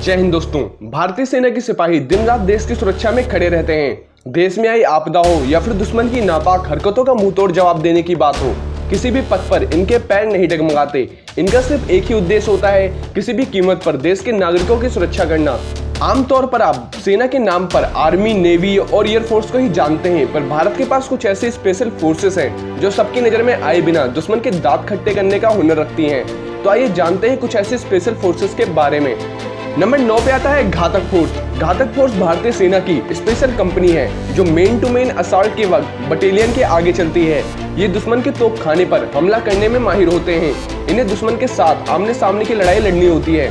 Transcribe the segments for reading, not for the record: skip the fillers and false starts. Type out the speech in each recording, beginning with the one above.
जय हिंद दोस्तों। भारतीय सेना के सिपाही दिन रात देश की सुरक्षा में खड़े रहते हैं। देश में आई आपदा हो या फिर दुश्मन की नापाक हरकतों का मुंहतोड़ जवाब देने की बात हो, किसी भी पथ पर इनके पैर नहीं डगमगाते। इनका सिर्फ एक ही उद्देश्य होता है, किसी भी कीमत पर देश के नागरिकों की सुरक्षा करना। आमतौर पर आप सेना के नाम पर आर्मी, नेवी और एयरफोर्स को ही जानते हैं, पर भारत के पास कुछ ऐसे स्पेशल फोर्सेस हैं जो सबकी नजर में आए बिना दुश्मन के दांत खट्टे करने का हुनर रखती हैं। तो आइए जानते हैं कुछ ऐसे स्पेशल फोर्सेस के बारे में। नंबर 9 पे आता है घातक फोर्स। घातक फोर्स भारतीय सेना की स्पेशल कंपनी है जो मेन टू मेन असॉल्ट के वक्त बटालियन के आगे चलती है। ये दुश्मन के तोप खाने पर हमला करने में माहिर होते हैं। इन्हें दुश्मन के साथ आमने सामने की लड़ाई लड़नी होती है।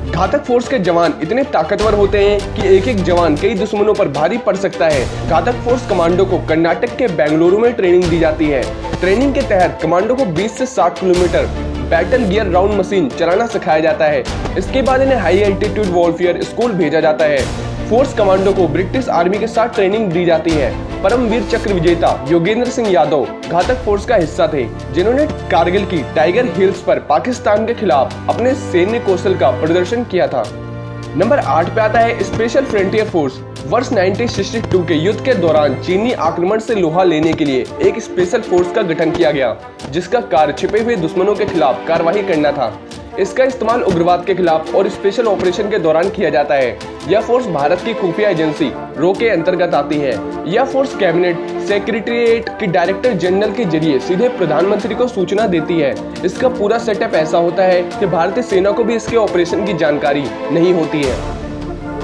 घातक फोर्स के जवान इतने ताकतवर होते हैं कि एक एक जवान कई दुश्मनों पर भारी पड़ सकता है। घातक फोर्स कमांडो को कर्नाटक के बेंगलुरु में ट्रेनिंग दी जाती है। ट्रेनिंग के तहत कमांडो को 20 से 60 kilometre battle gear round machine चलाना सिखाया जाता है। इसके बाद इन्हें हाई एल्टीट्यूड वॉरफेयर स्कूल भेजा जाता है। फोर्स कमांडो को ब्रिटिश आर्मी के साथ ट्रेनिंग दी जाती है। परमवीर चक्र विजेता योगेंद्र सिंह यादव घातक फोर्स का हिस्सा थे, जिन्होंने कारगिल की टाइगर हिल्स पर पाकिस्तान के खिलाफ अपने सैन्य कौशल का प्रदर्शन किया था। नंबर 8 पे आता है स्पेशल फ्रंटियर फोर्स। वर्ष 1962 के युद्ध के दौरान चीनी आक्रमण से लोहा लेने के लिए एक स्पेशल फोर्स का गठन किया गया, जिसका कार्य छिपे हुए दुश्मनों के खिलाफ कार्रवाई करना था। इसका इस्तेमाल उग्रवाद के खिलाफ और स्पेशल ऑपरेशन के दौरान किया जाता है। यह फोर्स भारत की खुफिया एजेंसी रो के अंतर्गत आती है। यह फोर्स कैबिनेट सेक्रेटेरिएट के डायरेक्टर जनरल के जरिए सीधे प्रधानमंत्री को सूचना देती है। इसका पूरा सेटअप ऐसा होता है कि भारतीय सेना को भी इसके ऑपरेशन की जानकारी नहीं होती है।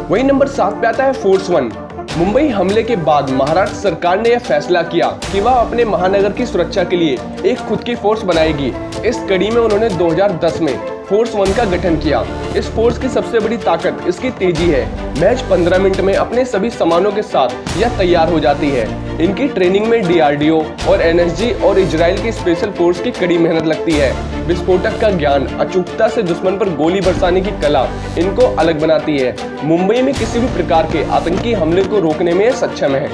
वही नंबर 7 पे आता है फोर्स 1। मुंबई हमले के बाद महाराष्ट्र सरकार ने यह फैसला किया कि वह अपने महानगर की सुरक्षा के लिए एक खुद की फोर्स बनाएगी। इस कड़ी में उन्होंने 2010 में फोर्स 1 का गठन किया। इस फोर्स की सबसे बड़ी ताकत इसकी तेजी है। महज 15 मिनट में अपने सभी सामानों के साथ यह तैयार हो जाती है। इनकी ट्रेनिंग में DRDO और NSG और इजराइल की स्पेशल फोर्स की कड़ी मेहनत लगती है। विस्फोटक का ज्ञान, अचूकता से दुश्मन पर गोली बरसाने की कला इनको अलग बनाती है। मुंबई में किसी भी प्रकार के आतंकी हमले को रोकने में सक्षम है।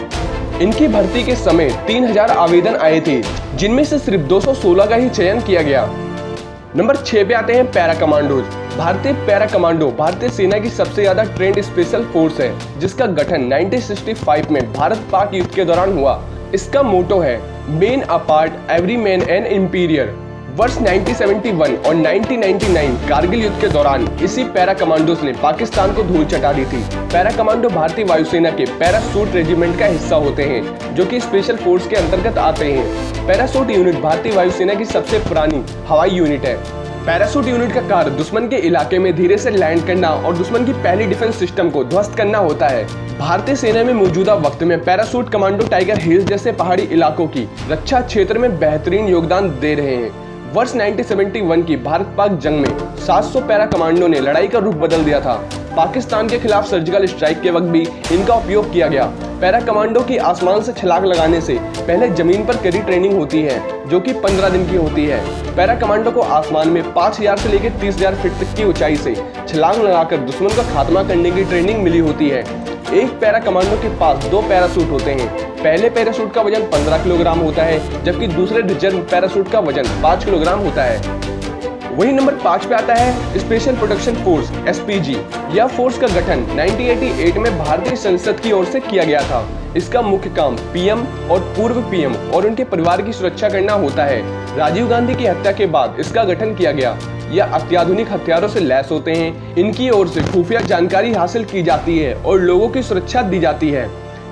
इनकी भर्ती के समय 3000 आवेदन आए थे, जिनमें से सिर्फ 216 का ही चयन किया गया। नंबर 6 पे आते हैं पैरा कमांडोज। भारतीय पैरा कमांडो भारतीय सेना की सबसे ज्यादा ट्रेंड स्पेशल फोर्स है, जिसका गठन 1965 में भारत पाक युद्ध के दौरान हुआ। इसका मोटो है man apart every man an imperial. वर्ष 1971 और 1999 कारगिल युद्ध के दौरान इसी पैरा कमांडोज ने पाकिस्तान को धूल चटा दी थी। पैरा कमांडो भारतीय वायुसेना के पैरासूट रेजिमेंट का हिस्सा होते हैं, जो कि स्पेशल फोर्स के अंतर्गत आते हैं। पैरासूट यूनिट भारतीय वायुसेना की सबसे पुरानी हवाई यूनिट है। पैरासूट यूनिट का कार्य दुश्मन के इलाके में धीरे से लैंड करना और दुश्मन की पहली डिफेंस सिस्टम को ध्वस्त करना होता है। भारतीय सेना में मौजूदा वक्त में पैरासूट कमांडो टाइगर हिल्स जैसे पहाड़ी इलाकों की रक्षा क्षेत्र में बेहतरीन योगदान दे रहे हैं। वर्ष 1971 की भारत पाक जंग में 700 पैरा कमांडो ने लड़ाई का रुख बदल दिया था। पाकिस्तान के खिलाफ सर्जिकल स्ट्राइक के वक्त भी इनका उपयोग किया गया। पैरा कमांडो की आसमान से छलांग लगाने से पहले जमीन पर कड़ी ट्रेनिंग होती है, जो कि 15 दिन की होती है। पैरा कमांडो को आसमान में 5000 से लेकर 30,000 फीट तक की ऊंचाई से छलांग लगाकर दुश्मन का खात्मा करने की ट्रेनिंग मिली होती है। एक पैरा कमांडो के पास 2 पैरासूट होते हैं। पहले पैरासूट का वजन 15 किलोग्राम होता है, जबकि दूसरे रिजर्व पैरासूट का वजन 5 किलोग्राम होता है। वही नंबर 5 पे आता है स्पेशल प्रोटेक्शन फोर्स SPG। यह फोर्स का गठन 1988 में भारतीय संसद की ओर से किया गया था। इसका मुख्य काम PM और पूर्व PM और उनके परिवार की सुरक्षा करना होता है। राजीव गांधी की हत्या के बाद इसका गठन किया गया। यह अत्याधुनिक हथियारों से लैस होते हैं। इनकी ओर से खुफिया जानकारी हासिल की जाती है और लोगों की सुरक्षा दी जाती है।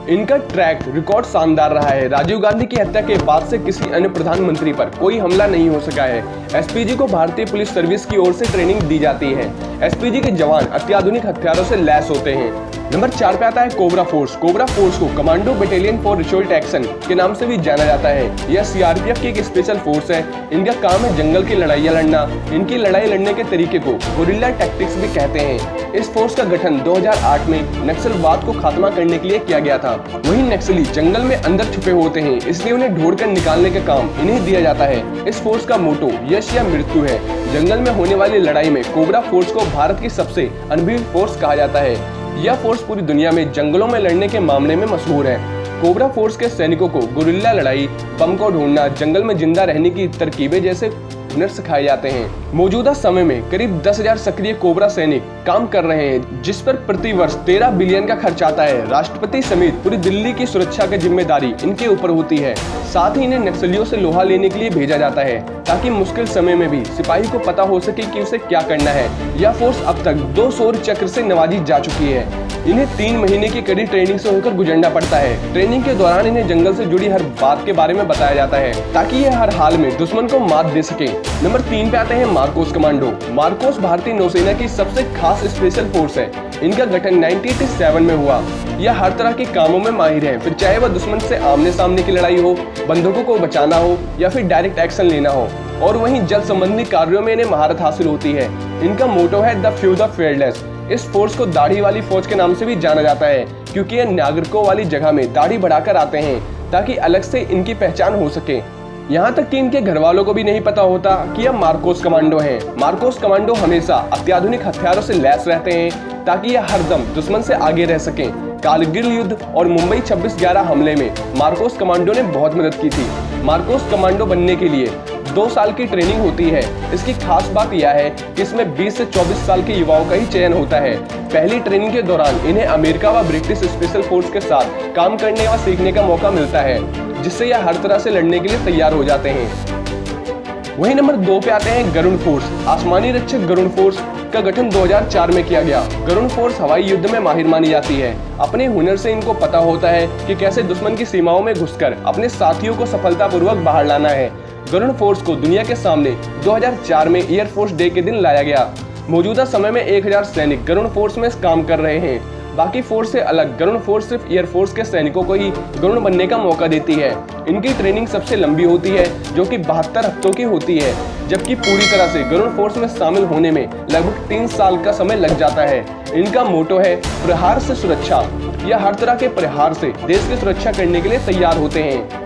इनका ट्रैक रिकॉर्ड शानदार रहा है। राजीव गांधी की हत्या के बाद से किसी अन्य प्रधानमंत्री पर कोई हमला नहीं हो सका है। SPG को भारतीय पुलिस सर्विस की ओर से ट्रेनिंग दी जाती है। SPG के जवान अत्याधुनिक हथियारों से लैस होते हैं। नंबर 4 पे आता है कोबरा फोर्स। कोबरा फोर्स को कमांडो बटालियन फॉर रिसोल्ट एक्शन के नाम से भी जाना जाता है। यह CRPF की एक स्पेशल फोर्स है। इनका काम है जंगल की लड़ाइयाँ लड़ना। इनकी लड़ाई लड़ने के तरीके को गुरिल्ला टैक्टिक्स भी कहते हैं। इस फोर्स का गठन 2008 में नक्सलवाद को खात्मा करने के लिए किया गया था। वही नक्सली जंगल में अंदर छुपे होते हैं, इसलिए उन्हें ढूंढकर निकालने का काम इन्हें दिया जाता है। इस फोर्स का मोटो यश या मृत्यु है। जंगल में होने वाली लड़ाई में कोबरा फोर्स को भारत की सबसे अनुभवी फोर्स कहा जाता है। यह फोर्स पूरी दुनिया में जंगलों में लड़ने के मामले में मशहूर है। कोबरा फोर्स के सैनिकों को गुरिल्ला लड़ाई, बम को ढूंढना, जंगल में जिंदा रहने की तरकीबें जैसे हुनर सिखाए जाते हैं। मौजूदा समय में करीब 10,000 सक्रिय कोबरा सैनिक काम कर रहे हैं, जिस पर प्रति वर्ष 13 बिलियन का खर्च आता है। राष्ट्रपति समेत पूरी दिल्ली की सुरक्षा की जिम्मेदारी इनके ऊपर होती है। साथ ही इन्हें नक्सलियों से लोहा लेने के लिए भेजा जाता है, ताकि मुश्किल समय में भी सिपाही को पता हो सके कि उसे क्या करना है। यह फोर्स अब तक 2 शौर्य चक्र से नवाजी जा चुकी है। इन्हें 3 महीने की कड़ी ट्रेनिंग से होकर गुजरना पड़ता है। ट्रेनिंग के दौरान इन्हें जंगल से जुड़ी हर बात के बारे में बताया जाता है, ताकि ये हर हाल में दुश्मन को मात दे सके। नंबर 3 पे आते हैं मार्कोस कमांडो। मार्कोस भारतीय नौसेना की सबसे खास स्पेशल फोर्स है। इनका गठन 1987 में हुआ। यह हर तरह के कामों में माहिर है, फिर चाहे वह दुश्मन से आमने सामने की लड़ाई हो, बंदूकों को बचाना हो या फिर डायरेक्ट एक्शन लेना हो। और वहीं जल संबंधी कार्यों में इन्हें महारत हासिल होती है। इनका मोटो है द फ्यू द फेयरलेस। इस फोर्स को दाढ़ी वाली फौज के नाम से भी जाना जाता है, क्योंकि ये नागरिकों वाली जगह में दाढ़ी बढ़ाकर आते हैं, ताकि अलग से इनकी पहचान हो सके। यहाँ तक कि इनके घर वालों को भी नहीं पता होता कि यह मार्कोस कमांडो हैं। मार्कोस कमांडो हमेशा अत्याधुनिक हथियारों से लैस रहते हैं, ताकि यह हरदम दुश्मन से आगे रह सकें। कारगिल युद्ध और मुंबई 26/11 हमले में मार्कोस कमांडो ने बहुत मदद की थी। मार्कोस कमांडो बनने के लिए 2 साल की ट्रेनिंग होती है। इसकी खास बात यह है कि इसमें 20 से 24 साल के युवाओं का ही चयन होता है। पहली ट्रेनिंग के दौरान इन्हें अमेरिका व ब्रिटिश स्पेशल फोर्स के साथ काम करने व सीखने का मौका मिलता है, जिससे यह हर तरह से लड़ने के लिए तैयार हो जाते हैं। वहीं नंबर 2 पे आते हैं गरुड़ फोर्स। आसमानी रक्षक गरुड़ फोर्स का गठन 2004 में किया गया। गरुड़ फोर्स हवाई युद्ध में माहिर मानी जाती है। अपने हुनर से इनको पता होता है कि कैसे दुश्मन की सीमाओं में घुसकर अपने साथियों को सफलतापूर्वक बाहर लाना है। गरुड़ फोर्स को दुनिया के सामने 2004 में एयरफोर्स डे के दिन लाया गया। मौजूदा समय में 1000 सैनिक गरुड़ फोर्स में काम कर रहे हैं। बाकी फोर्स से अलग गरुड़ फोर्स सिर्फ एयरफोर्स के सैनिकों को ही गरुड़ बनने का मौका देती है। इनकी ट्रेनिंग सबसे लंबी होती है, जो कि 72 हफ्तों की होती है, जबकि पूरी तरह से गरुड़ फोर्स में शामिल होने में लगभग 3 साल का समय लग जाता है। इनका मोटो है प्रहार से सुरक्षा। यह हर तरह के प्रहार से देश की सुरक्षा करने के लिए तैयार होते हैं।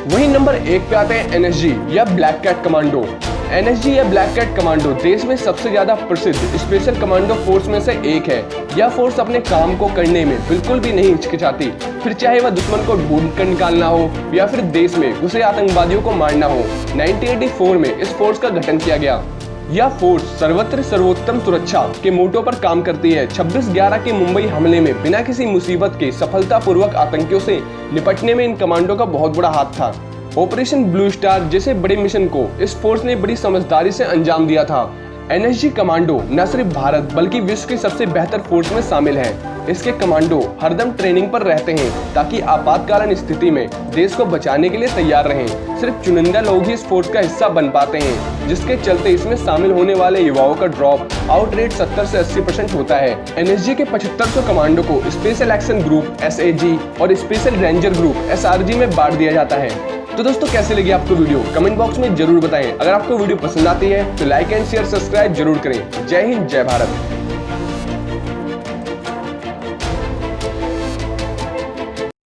वहीं नंबर 1 पे आते हैं एनएसजी या ब्लैक कैट कमांडो। एनएसजी या ब्लैक कैट कमांडो देश में सबसे ज्यादा प्रसिद्ध स्पेशल कमांडो फोर्स में से एक है। यह फोर्स अपने काम को करने में बिल्कुल भी नहीं हिचकिचाती, फिर चाहे वह दुश्मन को ढूंढ कर निकालना हो या फिर देश में घुसे आतंकवादियों को मारना हो। 1984 में इस फोर्स का गठन किया गया। यह फोर्स सर्वत्र सर्वोत्तम सुरक्षा के मोटो पर काम करती है। 26/11 के मुंबई हमले में बिना किसी मुसीबत के सफलतापूर्वक आतंकियों से निपटने में इन कमांडो का बहुत बड़ा हाथ था। ऑपरेशन ब्लू स्टार जैसे बड़े मिशन को इस फोर्स ने बड़ी समझदारी से अंजाम दिया था। एनएसजी कमांडो न सिर्फ भारत बल्कि विश्व की सबसे बेहतर फोर्स में शामिल है। इसके कमांडो हरदम ट्रेनिंग पर रहते हैं, ताकि आपातकालीन स्थिति में देश को बचाने के लिए तैयार रहें। सिर्फ चुनिंदा लोग ही इस फोर्स का हिस्सा बन पाते हैं, जिसके चलते इसमें शामिल होने वाले युवाओं का ड्रॉप आउट रेट 70 से 80% होता है। एनएसजी के 7500 कमांडो को स्पेशल एक्शन ग्रुप SAG और स्पेशल रेंजर ग्रुप SRG में बांट दिया जाता है। तो दोस्तों, कैसे लगी आपको वीडियो कमेंट बॉक्स में जरूर बताएं। अगर आपको वीडियो पसंद आती है तो लाइक एंड शेयर सब्सक्राइब जरूर करें। जय हिंद, जय भारत।